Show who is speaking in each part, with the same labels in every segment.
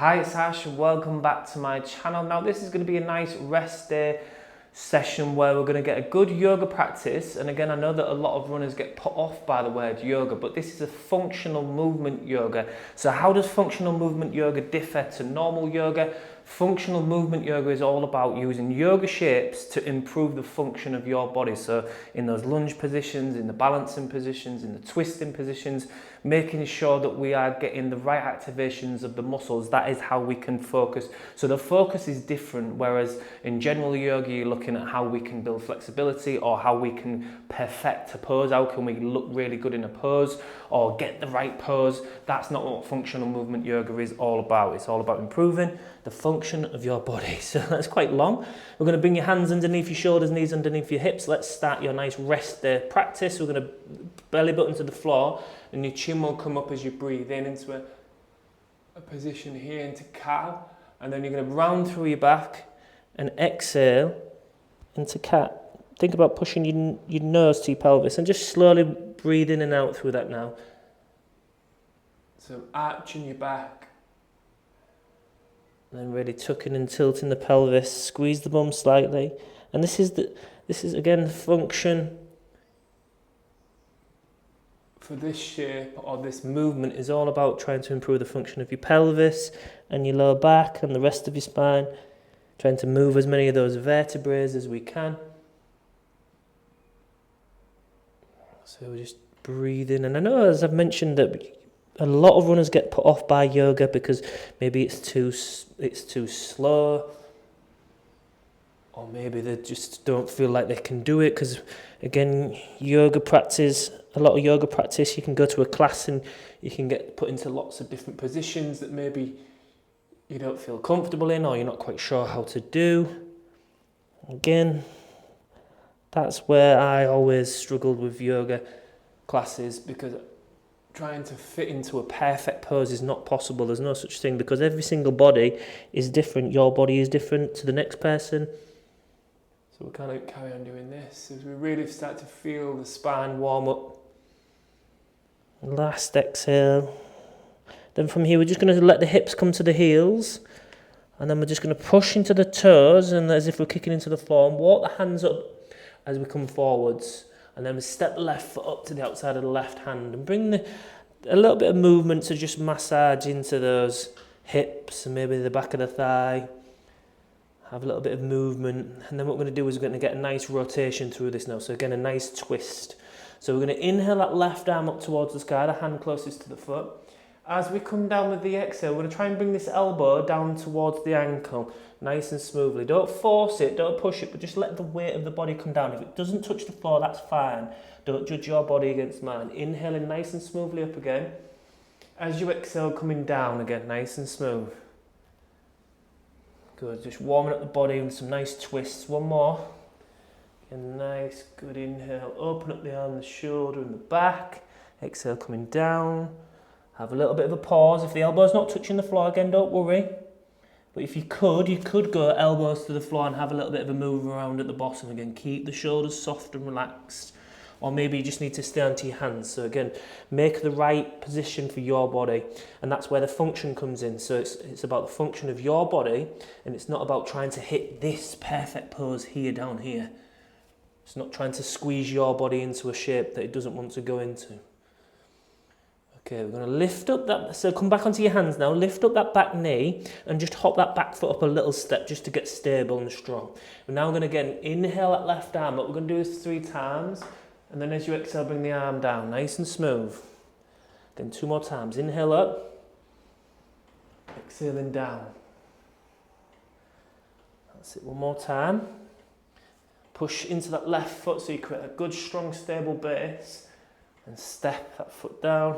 Speaker 1: Hi, it's Ash and welcome back to my channel. Now this is going to be a nice rest day session where we're going to get a good yoga practice. And again, I know that a lot of runners get put off by the word yoga, but this is a functional movement yoga. So how does functional movement yoga differ to normal yoga? Functional movement yoga is all about using yoga shapes to improve the function of your body. So in those lunge positions, in the balancing positions, in the twisting positions, making sure that we are getting the right activations of the muscles. That is how we can focus. So the focus is different, whereas in general yoga, you're looking at how we can build flexibility or how we can perfect a pose. How can we look really good in a pose or get the right pose? That's not what functional movement yoga is all about. It's all about improving the function of your body. So that's quite long. We're going to bring your hands underneath your shoulders, knees underneath your hips. Let's start your nice rest day practice. We're going to belly button to the floor and your chin will come up as you breathe in into a position here into cow, and then you're going to round through your back and exhale into cat. Think about pushing your nose to your pelvis and just slowly breathe in and out through that now. So arching your back. And then really tucking and tilting the pelvis, squeeze the bum slightly. And this is again the function for this shape or this movement is all about trying to improve the function of your pelvis and your lower back and the rest of your spine. Trying to move as many of those vertebrae as we can. So we're just breathing. And I know, as I've mentioned, that a lot of runners get put off by yoga because maybe it's too slow, or maybe they just don't feel like they can do it. Because again, yoga practice, a lot of yoga practice, you can go to a class and you can get put into lots of different positions that maybe you don't feel comfortable in or you're not quite sure how to do. Again, that's where I always struggled with yoga classes, because trying to fit into a perfect pose is not possible. There's no such thing, because every single body is different. Your body is different to the next person. So we'll kind of carry on doing this as we really start to feel the spine warm up. Last exhale. Then from here, we're just going to let the hips come to the heels. And then we're just going to push into the toes, and as if we're kicking into the floor, and walk the hands up as we come forwards. And then we step the left foot up to the outside of the left hand and bring a little bit of movement to just massage into those hips and maybe the back of the thigh. Have a little bit of movement. And then what we're going to do is we're going to get a nice rotation through this now. So again, a nice twist. So we're going to inhale that left arm up towards the sky, the hand closest to the foot. As we come down with the exhale, we're going to try and bring this elbow down towards the ankle, nice and smoothly. Don't force it, don't push it, but just let the weight of the body come down. If it doesn't touch the floor, that's fine. Don't judge your body against mine. Inhaling nice and smoothly up again. As you exhale, coming down again, nice and smooth. Good, just warming up the body with some nice twists. One more. Again, nice, good inhale. Open up the arm, the shoulder and the back. Exhale, coming down. Have a little bit of a pause. If the elbow's not touching the floor, again, don't worry. But if you could go elbows to the floor and have a little bit of a move around at the bottom. Again, keep the shoulders soft and relaxed. Or maybe you just need to stay onto your hands. So again, make the right position for your body. And that's where the function comes in. So it's about the function of your body, and it's not about trying to hit this perfect pose here, down here. It's not trying to squeeze your body into a shape that it doesn't want to go into. Okay, we're going to lift up that, so come back onto your hands now, lift up that back knee and just hop that back foot up a little step just to get stable and strong. We're now going to again inhale that left arm up. We're going to do this 3 times, and then as you exhale, bring the arm down, nice and smooth. Then 2 more times, inhale up, exhaling down. That's it, 1 more time. Push into that left foot so you create a good, strong, stable base, and step that foot down.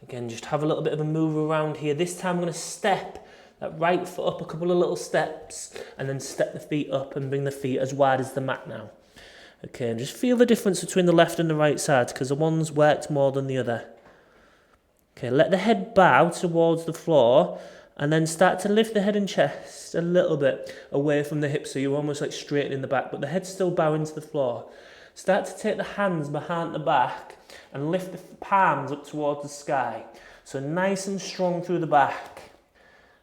Speaker 1: Again, just have a little bit of a move around here. This time I'm going to step that right foot up a couple of little steps and then step the feet up and bring the feet as wide as the mat now. Okay, and just feel the difference between the left and the right side, because the one's worked more than the other. Okay, let the head bow towards the floor and then start to lift the head and chest a little bit away from the hips, so you're almost like straightening the back, but the head's still bowing to the floor. Start to take the hands behind the back and lift the palms up towards the sky. So nice and strong through the back.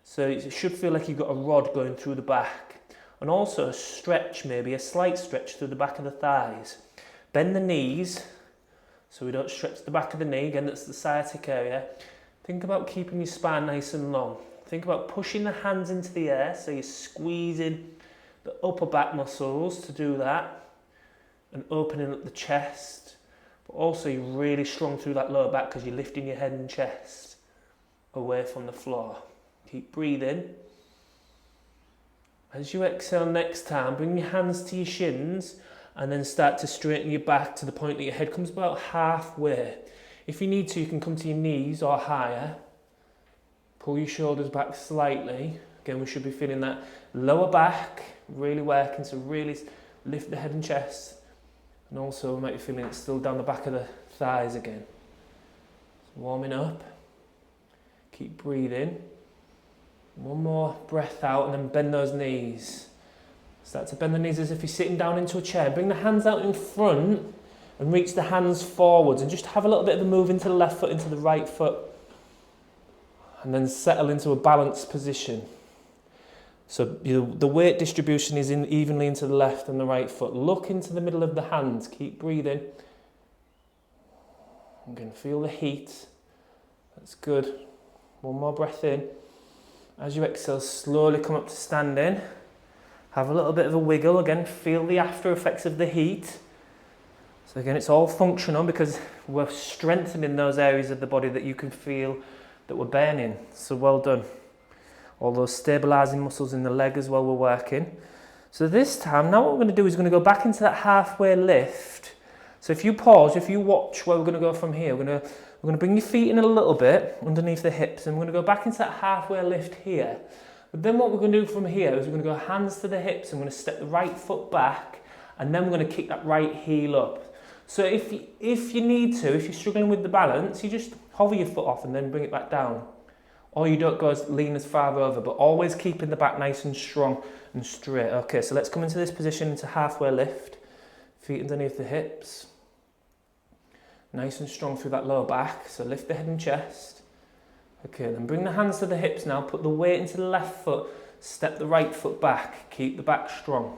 Speaker 1: So it should feel like you've got a rod going through the back. And also a stretch, maybe a slight stretch through the back of the thighs. Bend the knees so we don't stretch the back of the knee. Again, that's the sciatic area. Think about keeping your spine nice and long. Think about pushing the hands into the air, so you're squeezing the upper back muscles to do that and opening up the chest. But also you're really strong through that lower back because you're lifting your head and chest away from the floor. Keep breathing. As you exhale next time, bring your hands to your shins and then start to straighten your back to the point that your head comes about halfway. If you need to, you can come to your knees or higher. Pull your shoulders back slightly. Again, we should be feeling that lower back really working, so really lift the head and chest. And also we might be feeling it still down the back of the thighs again. So warming up. Keep breathing. One more breath out and then bend those knees. Start to bend the knees as if you're sitting down into a chair. Bring the hands out in front and reach the hands forwards and just have a little bit of a move into the left foot, into the right foot. And then settle into a balanced position. So the weight distribution is evenly into the left and the right foot. Look into the middle of the hands. Keep breathing. Again, feel the heat. That's good. One more breath in. As you exhale, slowly come up to standing. Have a little bit of a wiggle. Again, feel the after effects of the heat. So again, it's all functional because we're strengthening those areas of the body that you can feel that we're burning. So well done. All those stabilising muscles in the leg as well we're working. So this time, now what we're going to do is we're going to go back into that halfway lift. So if you pause, if you watch where we're going to go from here, we're going to bring your feet in a little bit underneath the hips and we're going to go back into that halfway lift here. But then what we're going to do from here is we're going to go hands to the hips and we're going to step the right foot back and then we're going to kick that right heel up. So if you need to, if you're struggling with the balance, you just hover your foot off and then bring it back down. Or you don't go as lean as far over, but always keeping the back nice and strong and straight. Okay, so let's come into this position, into halfway lift. Feet underneath the hips. Nice and strong through that lower back. So lift the head and chest. Okay, then bring the hands to the hips now. Put the weight into the left foot. Step the right foot back. Keep the back strong.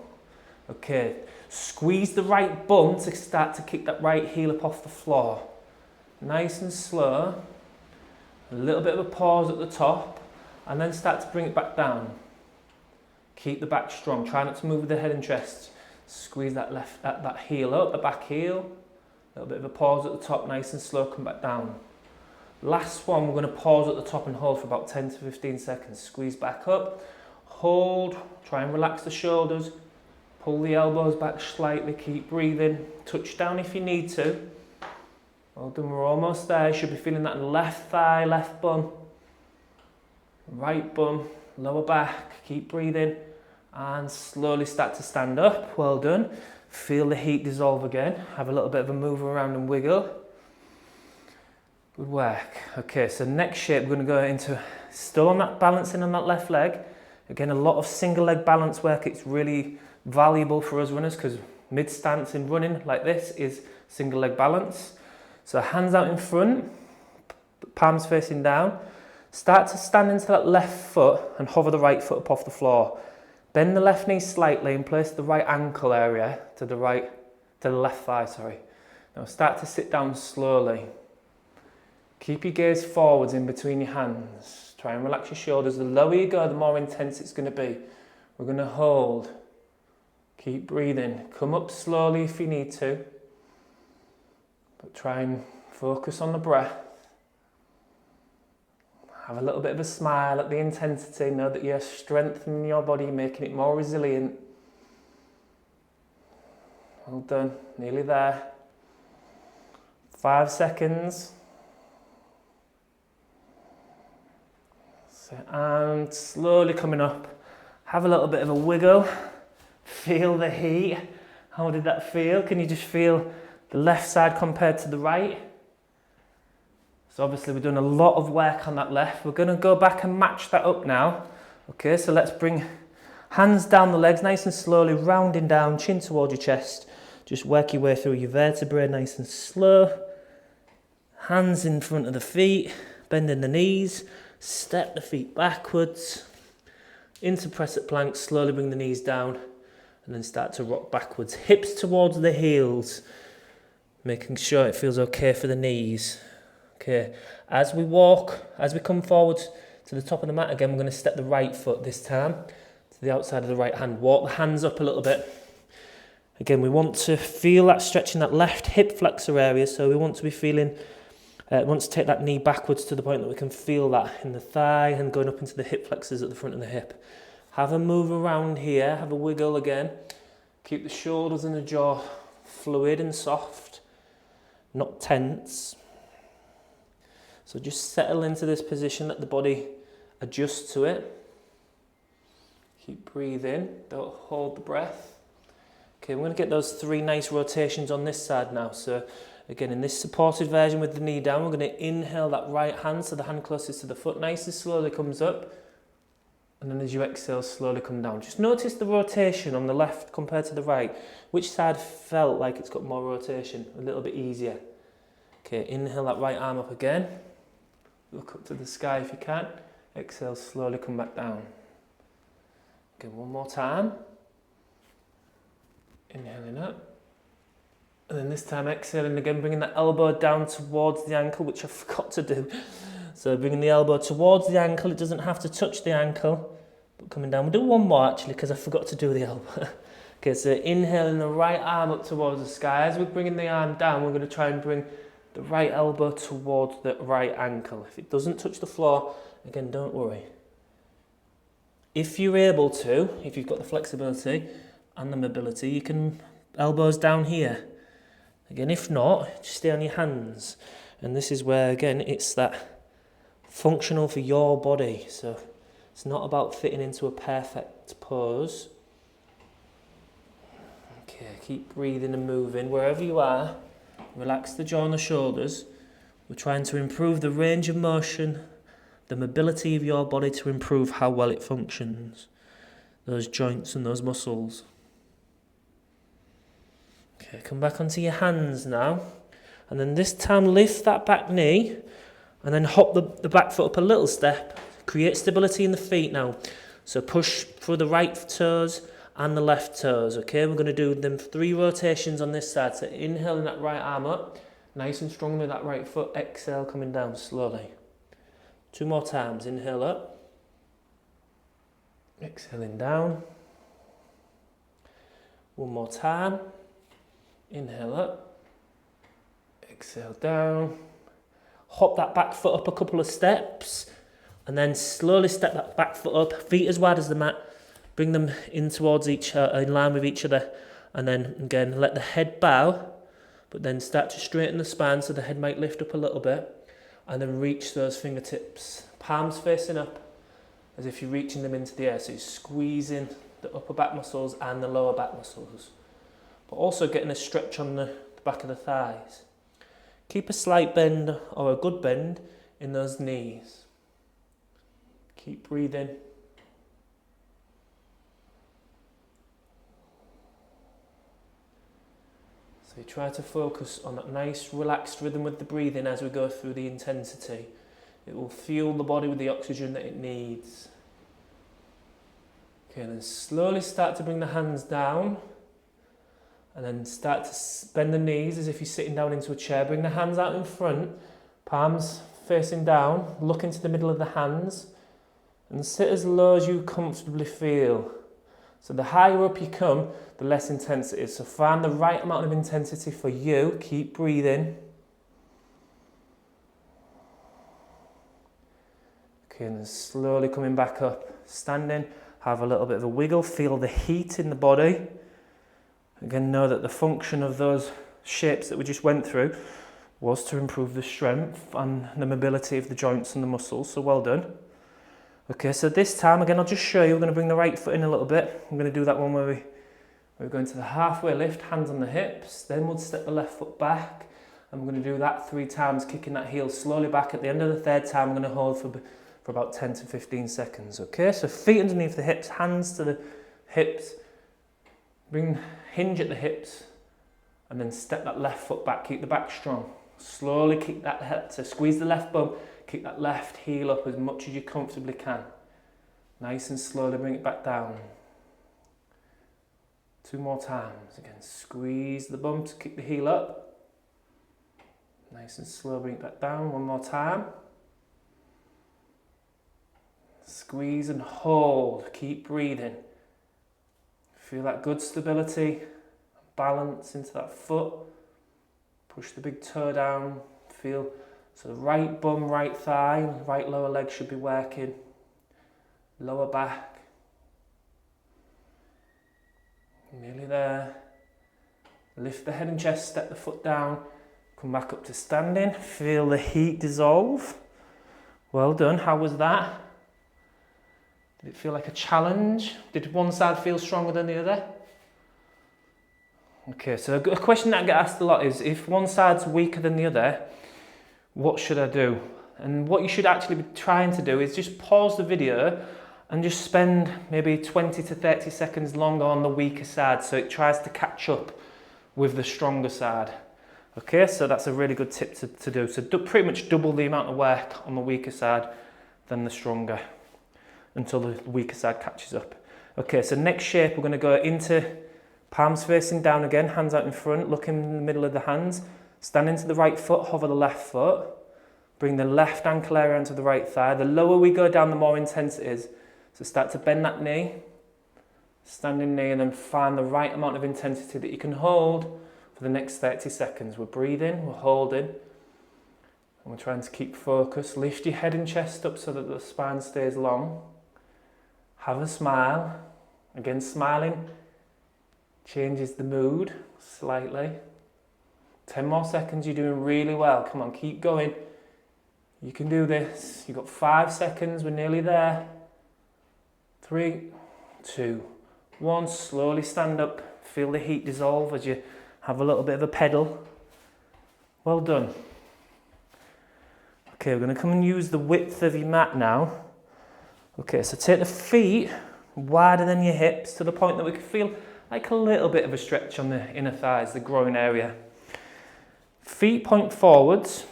Speaker 1: Okay, squeeze the right bum to start to kick that right heel up off the floor. Nice and slow. A little bit of a pause at the top and then start to bring it back down. Keep the back strong. Try not to move with the head and chest. Squeeze that heel up, the back heel. A little bit of a pause at the top, nice and slow, come back down. Last one, we're going to pause at the top and hold for about 10 to 15 seconds. Squeeze back up, hold, try and relax the shoulders. Pull the elbows back slightly, keep breathing. Touch down if you need to. Well done, we're almost there. You should be feeling that left thigh, left bum, right bum, lower back. Keep breathing and slowly start to stand up. Well done. Feel the heat dissolve again. Have a little bit of a move around and wiggle. Good work. Okay, so next shape we're going to go into, still on that balancing on that left leg. Again, a lot of single leg balance work. It's really valuable for us runners because mid stance in running like this is single leg balance. So hands out in front, palms facing down. Start to stand into that left foot and hover the right foot up off the floor. Bend the left knee slightly and place the right ankle area to the left thigh, sorry. Now start to sit down slowly. Keep your gaze forwards in between your hands. Try and relax your shoulders. The lower you go, the more intense it's going to be. We're going to hold. Keep breathing. Come up slowly if you need to. But try and focus on the breath. Have a little bit of a smile at the intensity. Know that you're strengthening your body, making it more resilient. Well done. Nearly there. 5 seconds. And slowly coming up. Have a little bit of a wiggle. Feel the heat. How did that feel? Can you just feel the left side compared to the right? So obviously we're doing a lot of work on that left. We're going to go back and match that up now. Okay, so let's bring hands down the legs nice and slowly, rounding down, chin towards your chest. Just work your way through your vertebrae nice and slow. Hands in front of the feet, bending the knees. Step the feet backwards, into press-up plank, slowly bring the knees down, and then start to rock backwards. Hips towards the heels, making sure it feels okay for the knees. Okay, as we come forward to the top of the mat again, we're going to step the right foot this time to the outside of the right hand. Walk the hands up a little bit. Again, we want to feel that stretch in that left hip flexor area, so we want to be feeling, want to take that knee backwards to the point that we can feel that in the thigh and going up into the hip flexors at the front of the hip. Have a move around here, have a wiggle again. Keep the shoulders and the jaw fluid and soft, not tense. So just settle into this position, let the body adjust to it. Keep breathing, don't hold the breath. Okay, we're going to get those 3 nice rotations on this side now. So again, in this supported version with the knee down, we're going to inhale that right hand, so the hand closest to the foot nice and slowly comes up. And then as you exhale, slowly come down. Just notice the rotation on the left compared to the right. Which side felt like it's got more rotation, a little bit easier. Okay, inhale that right arm up again. Look up to the sky if you can. Exhale, slowly come back down. Okay, one more time. Inhaling up. And then this time exhaling again, bringing the elbow down towards the ankle, which I forgot to do. So bringing the elbow towards the ankle, it doesn't have to touch the ankle, but coming down. We'll do one more actually, because I forgot to do the elbow. Okay, so inhaling the right arm up towards the sky. As we're bringing the arm down, we're going to try and bring the right elbow towards the right ankle. If it doesn't touch the floor, again, don't worry. If you're able to, if you've got the flexibility and the mobility, you can elbows down here. Again, if not, just stay on your hands. And this is where, again, it's that functional for your body. So it's not about fitting into a perfect pose. Okay, keep breathing and moving wherever you are. Relax the jaw and the shoulders. We're trying to improve the range of motion, the mobility of your body to improve how well it functions. Those joints and those muscles. Okay, come back onto your hands now. And then this time lift that back knee and then hop the back foot up a little step. Create stability in the feet now. So push through the right toes and the left toes. Okay, we're going to do them 3 rotations on this side. So inhaling that right arm up, nice and strong with that right foot. Exhale, coming down slowly. 2 more times. Inhale up. Exhaling down. 1 more time. Inhale up. Exhale down. Hop that back foot up a couple of steps. And then slowly step that back foot up. Feet as wide as the mat. Bring them in towards in line with each other. And then again, let the head bow. But then start to straighten the spine so the head might lift up a little bit. And then reach those fingertips. Palms facing up as if you're reaching them into the air. So you're squeezing the upper back muscles and the lower back muscles. But also getting a stretch on the back of the thighs. Keep a slight bend or a good bend in those knees. Keep breathing. So you try to focus on that nice relaxed rhythm with the breathing as we go through the intensity. It will fuel the body with the oxygen that it needs. Okay, and then slowly start to bring the hands down. And then start to bend the knees as if you're sitting down into a chair. Bring the hands out in front, palms facing down. Look into the middle of the hands. And sit as low as you comfortably feel. So the higher up you come, the less intense it is. So find the right amount of intensity for you. Keep breathing. Okay, and then slowly coming back up. Standing, have a little bit of a wiggle. Feel the heat in the body. Again, know that the function of those shapes that we just went through was to improve the strength and the mobility of the joints and the muscles. So well done. Okay, so this time, again, I'll just show you. We're going to bring the right foot in a little bit. I'm going to do that one where we're going to the halfway lift, hands on the hips. Then we'll step the left foot back. And we're going to do that 3 times, kicking that heel slowly back. At the end of the 3rd time, we're going to hold for about 10 to 15 seconds. Okay, so feet underneath the hips, hands to the hips. Hinge at the hips. And then step that left foot back. Keep the back strong. Slowly kick that hip. So squeeze the left bum. Kick that left heel up as much as you comfortably can. Nice and slowly bring it back down. 2 more times. Again, squeeze the bum to kick the heel up. Nice and slow, bring it back down. 1 more time. Squeeze and hold. Keep breathing. Feel that good stability, balance into that foot. Push the big toe down. Feel so right bum, right thigh, right lower leg should be working. Lower back. Nearly there. Lift the head and chest, step the foot down. Come back up to standing. Feel the heat dissolve. Well done. How was that? Did it feel like a challenge? Did one side feel stronger than the other? Okay, so a question that I get asked a lot is, if one side's weaker than the other, what should I do? And what you should actually be trying to do is just pause the video and just spend maybe 20 to 30 seconds longer on the weaker side so it tries to catch up with the stronger side. Okay, so that's a really good tip to do. So pretty much double the amount of work on the weaker side than the stronger until the weaker side catches up. Okay, so next shape we're going to go into palms facing down again, hands out in front, look in the middle of the hands, stand into the right foot, hover the left foot, bring the left ankle area onto the right thigh. The lower we go down, the more intense it is. So start to bend that knee, standing knee, and then find the right amount of intensity that you can hold for the next 30 seconds. We're breathing, we're holding, and we're trying to keep focus. Lift your head and chest up so that the spine stays long. Have a smile. Again, smiling changes the mood slightly. 10 more seconds, you're doing really well. Come on, keep going. You can do this. You've got 5 seconds, we're nearly there. 3, 2, 1, slowly stand up. Feel the heat dissolve as you have a little bit of a pedal. Well done. Okay, we're going to come and use the width of your mat now. Okay, so take the feet wider than your hips to the point that we can feel like a little bit of a stretch on the inner thighs, the groin area. Feet point forwards.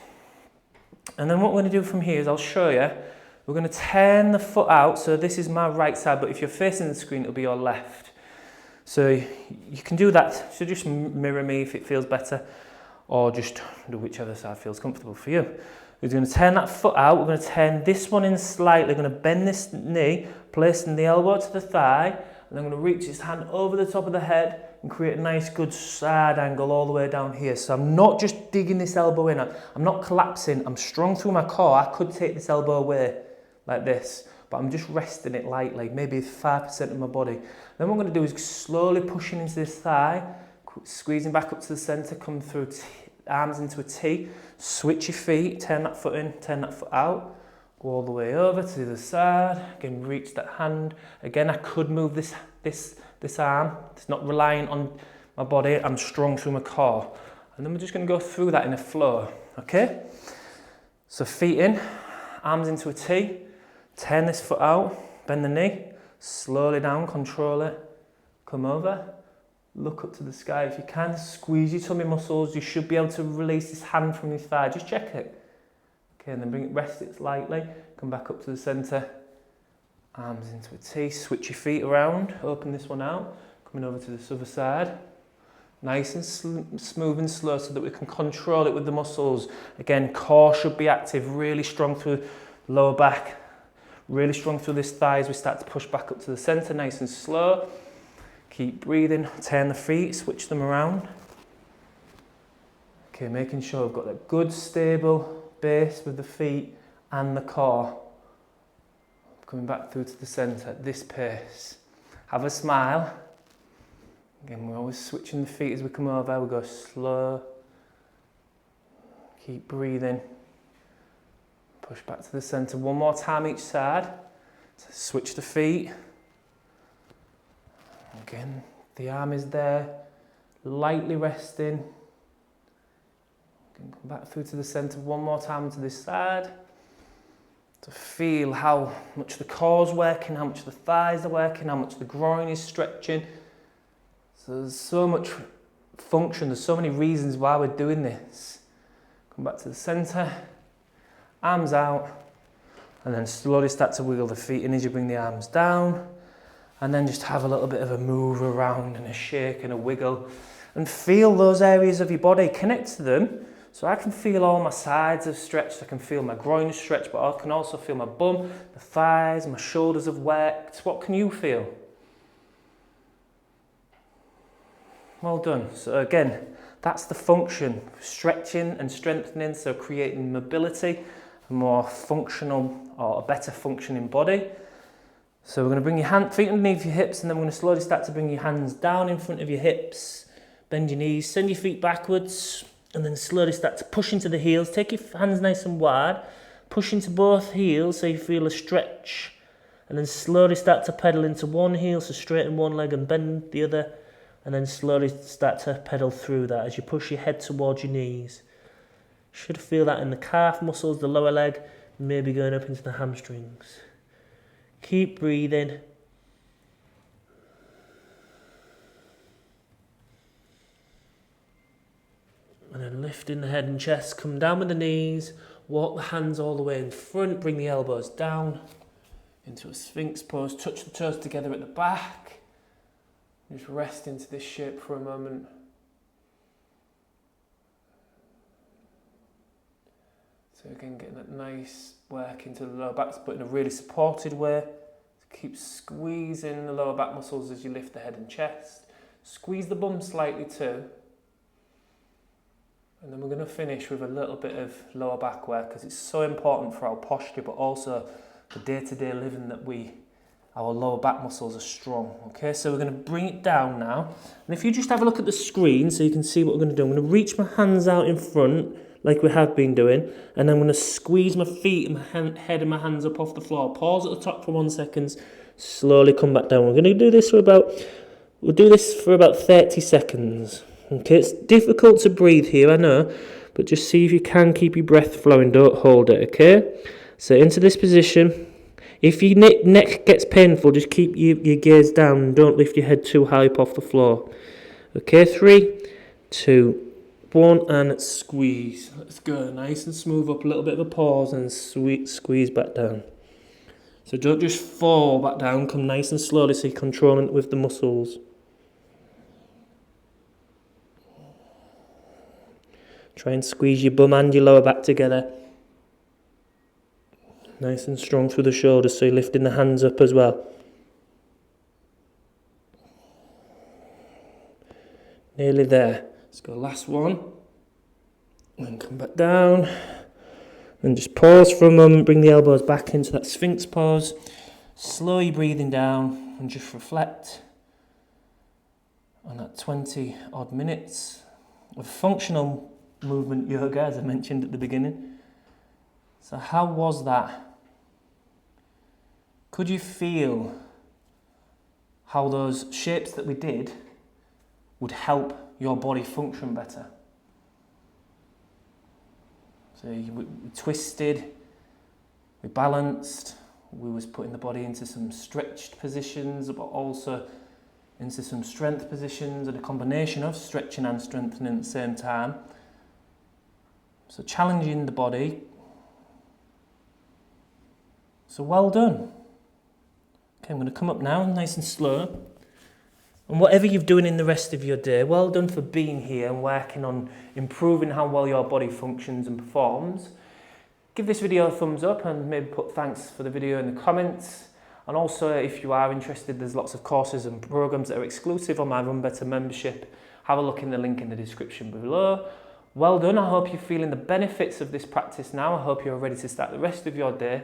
Speaker 1: And then what we're going to do from here is I'll show you. We're going to turn the foot out. So this is my right side, but if you're facing the screen, it'll be your left. So you can do that. So just mirror me if it feels better, or just do whichever side feels comfortable for you. We're going to turn that foot out. We're going to turn this one in slightly. We're going to bend this knee, placing the elbow to the thigh, and I'm going to reach this hand over the top of the head and create a nice good side angle all the way down here. So I'm not just digging this elbow in. I'm not collapsing. I'm strong through my core. I could take this elbow away like this, but I'm just resting it lightly, maybe 5% of my body. Then what I'm going to do is slowly pushing into this thigh, squeezing back up to the center, come through arms into a T, switch your feet, turn that foot in, turn that foot out, go all the way over to the other side, again reach that hand. Again, I could move this arm, it's not reliant on my body, I'm strong through my core. And then we're just going to go through that in a flow, okay? So feet in, arms into a T, turn this foot out, bend the knee, slowly down, control it, come over, look up to the sky if you can, squeeze your tummy muscles, you should be able to release this hand from your thigh, just check it. Okay, and then bring it, rest it lightly, come back up to the centre, arms into a T, switch your feet around, open this one out, coming over to this other side, nice and smooth and slow so that we can control it with the muscles. Again, core should be active, really strong through the lower back, really strong through this thigh as we start to push back up to the centre, nice and slow. Keep breathing, turn the feet, switch them around. Okay, making sure we've got that good stable base with the feet and the core. Coming back through to the centre at this pace. Have a smile. Again, we're always switching the feet as we come over, we go slow. Keep breathing. Push back to the centre, one more time each side. So switch the feet. Again, the arm is there, lightly resting. Come back through to the centre one more time to this side. To feel how much the core's working, how much the thighs are working, how much the groin is stretching. So there's so much function, there's so many reasons why we're doing this. Come back to the centre. arms out, and then slowly start to wiggle the feet in as you bring the arms down, and then just have a little bit of a move around and a shake and a wiggle, and feel those areas of your body, connect to them. So I can feel all my sides have stretched, I can feel my groin stretched, but I can also feel my bum, the thighs, my shoulders have worked. What can you feel? Well done. So again, that's the function, stretching and strengthening, so creating mobility, a more functional or a better functioning body. So we're going to bring your feet underneath your hips, and then we're going to slowly start to bring your hands down in front of your hips. Bend your knees, send your feet backwards, and then slowly start to push into the heels. Take your hands nice and wide, push into both heels so you feel a stretch, and then slowly start to pedal into one heel, so straighten one leg and bend the other, and then slowly start to pedal through that as you push your head towards your knees. Should feel that in the calf muscles, the lower leg, maybe going up into the hamstrings. Keep breathing. And then lifting the head and chest, come down with the knees, walk the hands all the way in front, bring the elbows down into a Sphinx pose, touch the toes together at the back. Just rest into this shape for a moment. So again, getting that nice work into the lower back, but in a really supported way. So keep squeezing the lower back muscles as you lift the head and chest. Squeeze the bum slightly too. And then we're going to finish with a little bit of lower back work, because it's so important for our posture, but also the day-to-day living that our lower back muscles are strong. Okay, so we're going to bring it down now. And if you just have a look at the screen so you can see what we're going to do. I'm going to reach my hands out in front like we have been doing, and then I'm going to squeeze my feet and my head and my hands up off the floor. Pause at the top for 1 second, slowly come back down. We're going to do this for about 30 seconds. Okay, it's difficult to breathe here, I know, but just see if you can keep your breath flowing, don't hold it, okay? So into this position. If your neck gets painful, just keep your gaze down and don't lift your head too high up off the floor. Okay, 3, 2, 1, and squeeze. Let's go, nice and smooth, up a little bit of a pause and squeeze back down. So don't just fall back down, come nice and slowly so you're controlling it with the muscles. Try and squeeze your bum and your lower back together. Nice and strong through the shoulders, so you're lifting the hands up as well. Nearly there. Let's go last one. And come back down. And just pause for a moment, bring the elbows back into that Sphinx pose. Slowly breathing down and just reflect on that 20 odd minutes of functional movement yoga, as I mentioned at the beginning. So how was that? Could you feel how those shapes that we did would help your body function better? So we twisted, we balanced, we was putting the body into some stretched positions, but also into some strength positions, and a combination of stretching and strengthening at the same time. So challenging the body. So well done. Okay, I'm going to come up now, nice and slow. And whatever you're doing in the rest of your day, well done for being here and working on improving how well your body functions and performs. Give this video a thumbs up and maybe put thanks for the video in the comments. And also, if you are interested, there's lots of courses and programs that are exclusive on my Run Better membership. Have a look in the link in the description below. Well done. I hope you're feeling the benefits of this practice now. I hope you're ready to start the rest of your day.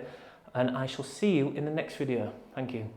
Speaker 1: And I shall see you in the next video. Thank you.